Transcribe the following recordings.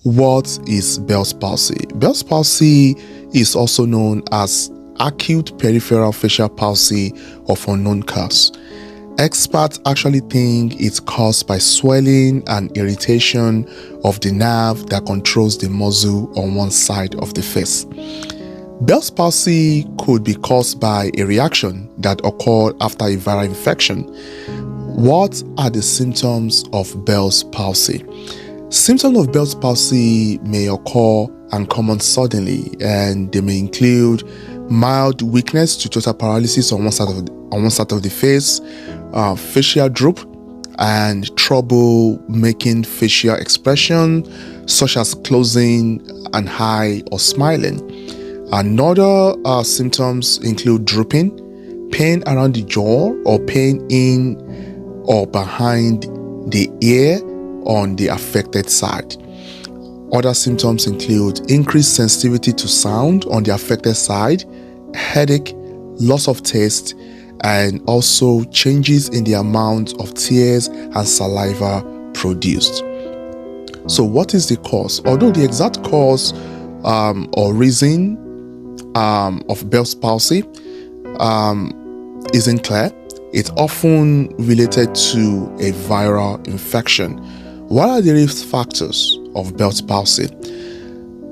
What is Bell's palsy? Bell's palsy is also known as acute peripheral facial palsy of unknown cause. Experts actually think it's caused by swelling and irritation of the nerve that controls the muscle on one side of the face. Bell's palsy could be caused by a reaction that occurred after a viral infection. What are the symptoms of Bell's palsy? Symptoms of Bell's palsy may occur and come on suddenly, and they may include mild weakness to total paralysis on one side of the face, facial droop, and trouble making facial expression, such as closing an eye or smiling. Another symptoms include drooping, pain around the jaw, or pain in or behind the ear on the affected side. Other symptoms include increased sensitivity to sound on the affected side, headache, loss of taste, and also changes in the amount of tears and saliva produced. So what is the cause? Although the exact cause or reason of Bell's palsy isn't clear, it's often related to a viral infection. What are the risk factors of Bell's palsy?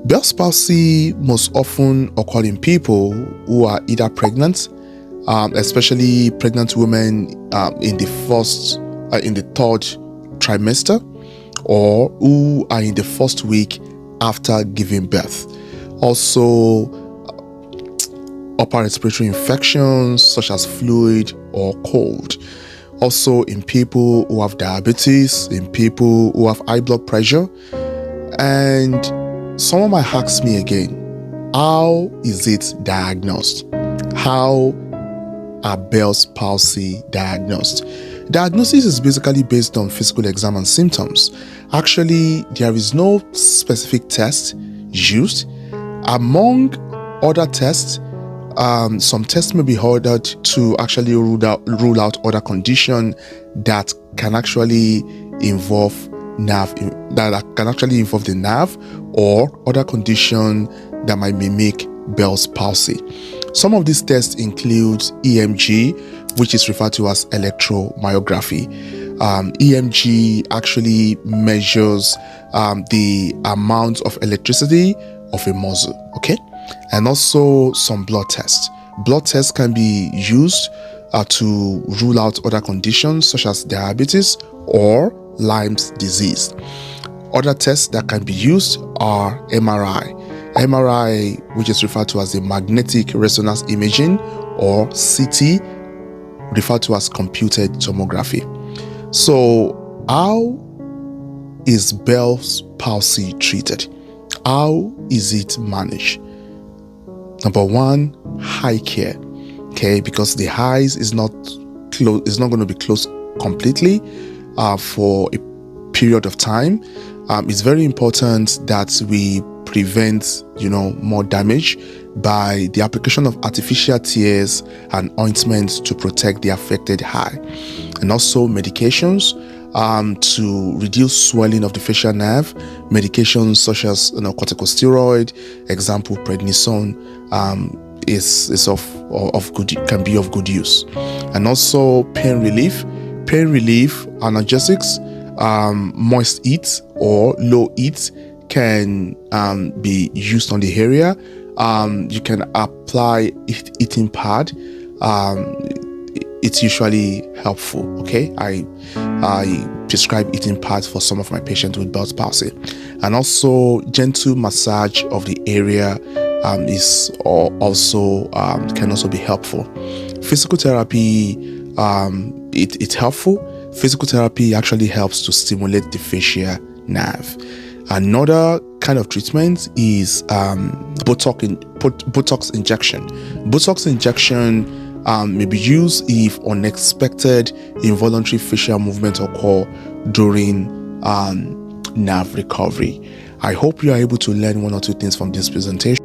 Bell's palsy most often occur in people who are either pregnant, especially pregnant women in the third trimester, or who are in the first week after giving birth. Also, upper respiratory infections such as fluid or cold. Also in people who have diabetes, in people who have high blood pressure. And someone might ask me again, how is it diagnosed? How are Bell's palsy diagnosed? Diagnosis is basically based on physical exam and symptoms. Actually, there is no specific test used. Among other tests, some tests may be ordered to actually rule out other conditions that can actually involve the nerve, or other condition that might mimic Bell's palsy. Some of these tests include EMG, which is referred to as electromyography. EMG actually measures the amount of electricity of a muscle, okay? And also some blood tests. Blood tests can be used to rule out other conditions such as diabetes or Lyme's disease. Other tests that can be used are MRI. MRI, which is referred to as the magnetic resonance imaging, or CT, referred to as computed tomography. So, how is Bell's palsy treated? How is it managed? Number one, eye care. Okay, because the eyes is not going to be closed completely for a period of time. It's very important that we prevent, more damage by the application of artificial tears and ointments to protect the affected eye, and also medications to reduce swelling of the facial nerve. Medications such as corticosteroid, example prednisone, can be of good use. And also pain relief analgesics, moist heat or low heat can be used on the area. You can apply heating pad. It's usually helpful. Okay, I prescribe heating pads for some of my patients with Bell's palsy, and also gentle massage of the area can also be helpful. Physical therapy, it's helpful. Physical therapy actually helps to stimulate the facial nerve. Another kind of treatment is Botox injection. Botox injection may be used if unexpected involuntary facial movement occur during nerve recovery. I hope you are able to learn one or two things from this presentation.